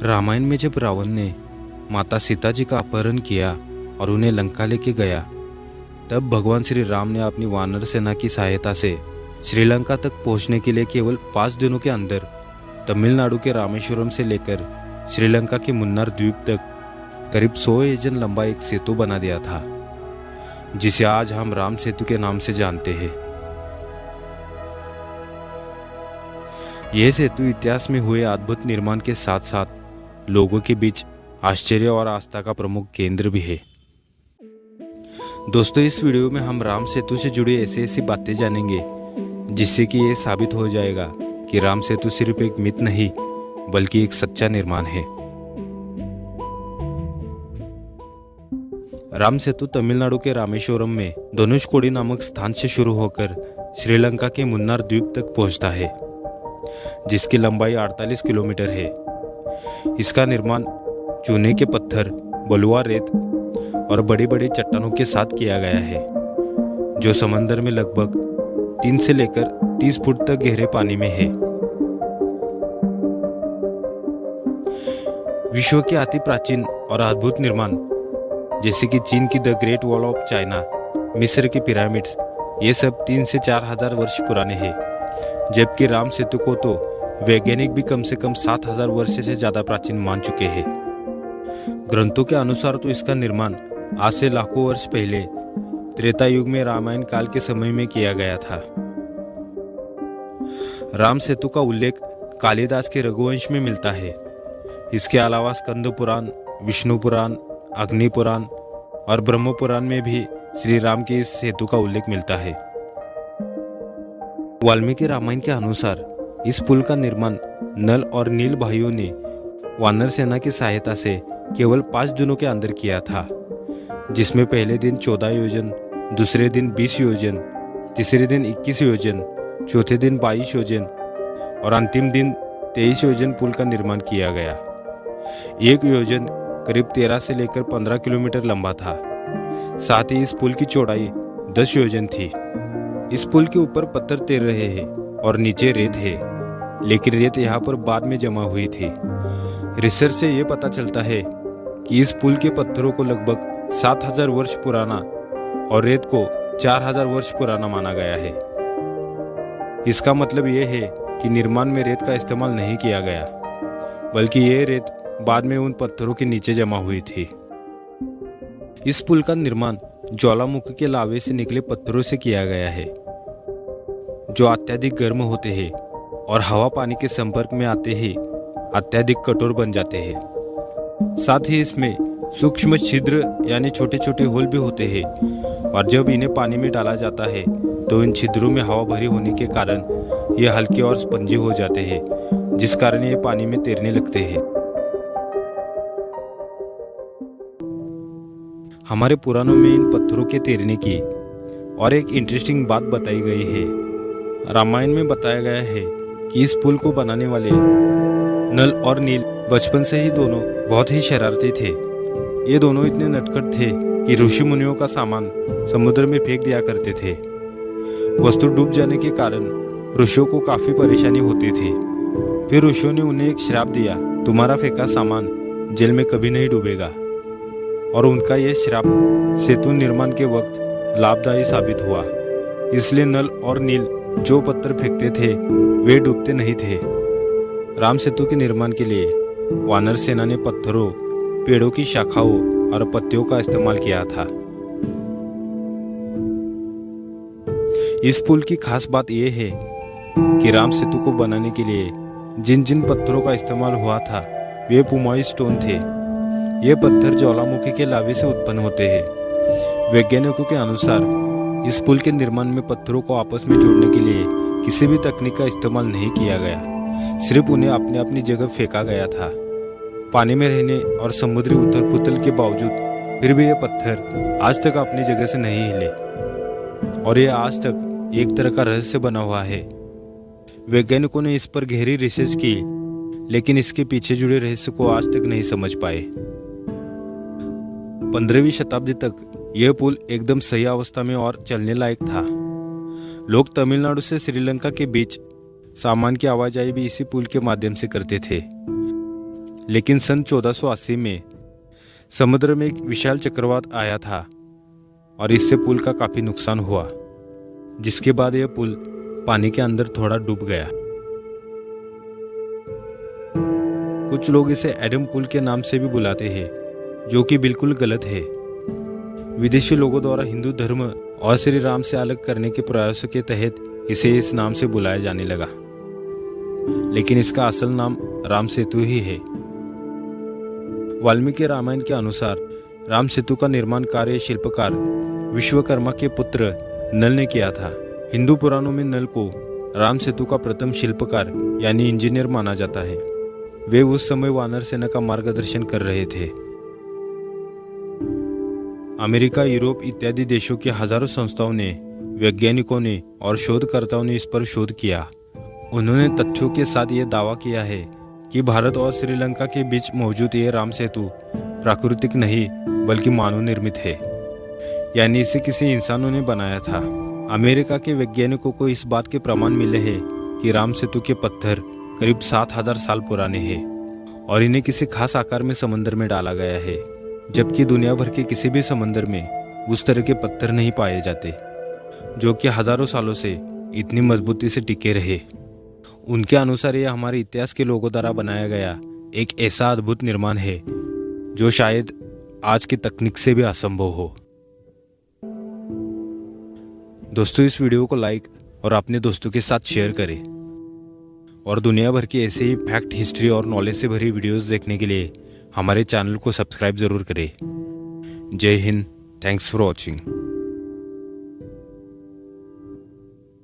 रामायण में जब रावण ने माता सीता जी का अपहरण किया और उन्हें लंका लेके गया, तब भगवान श्री राम ने अपनी वानर सेना की सहायता से श्रीलंका तक पहुंचने के लिए केवल 5 दिनों के अंदर तमिलनाडु के रामेश्वरम से लेकर श्रीलंका के मुन्नार द्वीप तक करीब 100 योजन लंबा एक सेतु बना दिया था, जिसे आज हम राम सेतु के नाम से जानते हैं। यह सेतु इतिहास में हुए अद्भुत निर्माण के साथ साथ लोगों के बीच आश्चर्य और आस्था का प्रमुख केंद्र भी है। दोस्तों, इस वीडियो में हम राम सेतु से जुड़ी ऐसी बातें जानेंगे जिससे कि ये साबित हो जाएगा कि राम सेतु सिर्फ एक मिथ नहीं बल्कि एक सच्चा निर्माण है। राम सेतु तमिलनाडु के रामेश्वरम में धनुषकोडी नामक स्थान से शुरू होकर श्रीलंका के मुन्नार द्वीप तक पहुंचता है, जिसकी लंबाई 48 किलोमीटर है। इसका निर्माण चूने के पत्थर, बलुआ रेत और बड़ी बड़ी चट्टानों के साथ किया गया है, जो समंदर में लगभग 3 से लेकर 30 फुट तक गहरे पानी में है। विश्व के अति प्राचीन और अद्भुत निर्माण जैसे कि चीन की the great wall of China, मिस्र के पिरामिड्स, ये सब 3 से 4 हजार वर्ष पुराने हैं, जबकि राम सेतु को तो वैज्ञानिक भी कम से कम 7,000 वर्ष से ज्यादा प्राचीन मान चुके हैं। ग्रंथों के अनुसार तो इसका निर्माण आज से लाखों वर्ष पहले त्रेता युग में रामायण काल के समय में किया गया था। राम सेतु का उल्लेख कालिदास के रघुवंश में मिलता है। इसके अलावा स्कंद पुराण, विष्णु पुराण, अग्नि पुराण और ब्रह्म पुराण में भी श्री राम के इस सेतु का उल्लेख मिलता है। वाल्मीकि रामायण के अनुसार इस पुल का निर्माण नल और नील भाइयों ने वानर सेना की सहायता से केवल 5 दिनों के अंदर किया था, जिसमें पहले दिन 14 योजन, दूसरे दिन 20 योजन, तीसरे दिन 21 योजन, चौथे दिन 22 योजन और अंतिम दिन 23 योजन पुल का निर्माण किया गया। एक योजन करीब 13 से लेकर 15 किलोमीटर लंबा था। साथ ही इस पुल की चौड़ाई 10 योजन थी। इस पुल के ऊपर पत्थर तैर रहे हैं और नीचे रेत है, लेकिन रेत यहाँ पर बाद में जमा हुई थी। रिसर्च से ये पता चलता है कि इस पुल के पत्थरों को लगभग 7,000 वर्ष पुराना और रेत को 4,000 वर्ष पुराना माना गया है। इसका मतलब ये है कि निर्माण में रेत का इस्तेमाल नहीं किया गया, बल्कि ये रेत बाद में उन पत्थरों के नीचे जमा हुई थी। इस पुल का निर्माण ज्वालामुखी के लावे से निकले पत्थरों से किया गया है, जो अत्यधिक गर्म होते हैं और हवा पानी के संपर्क में आते ही अत्यधिक कठोर बन जाते हैं। साथ ही इसमें सूक्ष्म छिद्र यानी छोटे छोटे होल भी होते हैं, और जब इन्हें पानी में डाला जाता है तो इन छिद्रों में हवा भरी होने के कारण ये हल्के और स्पंजी हो जाते हैं, जिस कारण ये पानी में तैरने लगते हैं। हमारे पुराणों में इन पत्थरों के तैरने की और एक इंटरेस्टिंग बात बताई गई है। रामायण में बताया गया है कि इस पुल को बनाने वाले नल और नील बचपन से ही दोनों बहुत ही शरारती थे। ये दोनों इतने नटखट थे कि ऋषि मुनियों का सामान समुद्र में फेंक दिया करते थे। वस्तु डूब जाने के कारण ऋषियों को काफी परेशानी होती थी। फिर ऋषियों ने उन्हें एक श्राप दिया, तुम्हारा फेंका सामान जल में कभी नहीं डूबेगा। और उनका यह श्राप सेतु निर्माण के वक्त लाभदायी साबित हुआ। इसलिए नल और नील जो पत्थर फेंकते थे वे डूबते नहीं थे। राम सेतु के निर्माण के लिए वानर सेना ने पत्थरों, पेड़ों की शाखाओं और पत्तियों का इस्तेमाल किया था। इस पुल की खास बात यह है कि राम सेतु को बनाने के लिए जिन जिन पत्थरों का इस्तेमाल हुआ था वे पुमाई स्टोन थे। ये पत्थर ज्वालामुखी के लावे से उत्पन्न होते हैं। वैज्ञानिकों के अनुसार इस पुल के निर्माण में पत्थरों को आपस में जोड़ने के लिए किसी भी तकनीक का इस्तेमाल नहीं किया गया, सिर्फ उन्हें अपनी अपनी जगह फेंका गया था। पानी में रहने और समुद्री उथल पुथल के बावजूद फिर भी ये पत्थर आज तक अपनी जगह से नहीं हिले, और ये आज तक एक तरह का रहस्य बना हुआ है। वैज्ञानिकों ने इस पर गहरी रिसर्च की, लेकिन इसके पीछे जुड़े रहस्य को आज तक नहीं समझ पाए। 15वीं शताब्दी तक यह पुल एकदम सही अवस्था में और चलने लायक था। लोग तमिलनाडु से श्रीलंका के बीच सामान की आवाजाही भी इसी पुल के माध्यम से करते थे। लेकिन सन 1480 में समुद्र में एक विशाल चक्रवात आया था और इससे पुल का काफ़ी नुकसान हुआ, जिसके बाद यह पुल पानी के अंदर थोड़ा डूब गया। कुछ लोग इसे एडम पुल के नाम से भी बुलाते हैं, जो कि बिल्कुल गलत है। विदेशी लोगों द्वारा हिंदू धर्म और श्री राम से अलग करने के प्रयासों के तहत इसे इस नाम से बुलाया जाने लगा, लेकिन इसका असल नाम राम सेतु ही है। वाल्मीकि रामायण के अनुसार राम सेतु का निर्माण कार्य शिल्पकार विश्वकर्मा के पुत्र नल ने किया था। हिंदू पुराणों में नल को राम सेतु का प्रथम शिल्पकार यानी इंजीनियर माना जाता है। वे उस समय वानर सेना का मार्गदर्शन कर रहे थे। अमेरिका, यूरोप इत्यादि देशों की हजारों संस्थाओं ने, वैज्ञानिकों ने और शोधकर्ताओं ने इस पर शोध किया। उन्होंने तथ्यों के साथ ये दावा किया है कि भारत और श्रीलंका के बीच मौजूद ये राम सेतु प्राकृतिक नहीं बल्कि मानव निर्मित है, यानी इसे किसी इंसानों ने बनाया था। अमेरिका के वैज्ञानिकों को इस बात के प्रमाण मिले हैं कि राम सेतु के पत्थर करीब 7000 साल पुराने हैं और इन्हें किसी खास आकार में समंदर में डाला गया है, जबकि दुनिया भर के किसी भी समंदर में उस तरह के पत्थर नहीं पाए जाते जो कि हजारों सालों से इतनी मजबूती से टिके रहे। उनके अनुसार यह हमारे इतिहास के लोगों द्वारा बनाया गया एक ऐसा अद्भुत निर्माण है जो शायद आज की तकनीक से भी असंभव हो। दोस्तों, इस वीडियो को लाइक और अपने दोस्तों के साथ शेयर करें और दुनिया भर की ऐसे ही फैक्ट, हिस्ट्री और नॉलेज से भरी वीडियोस देखने के लिए हमारे चैनल को सब्सक्राइब जरूर करें। जय हिंद, थैंक्स फॉर वॉचिंग।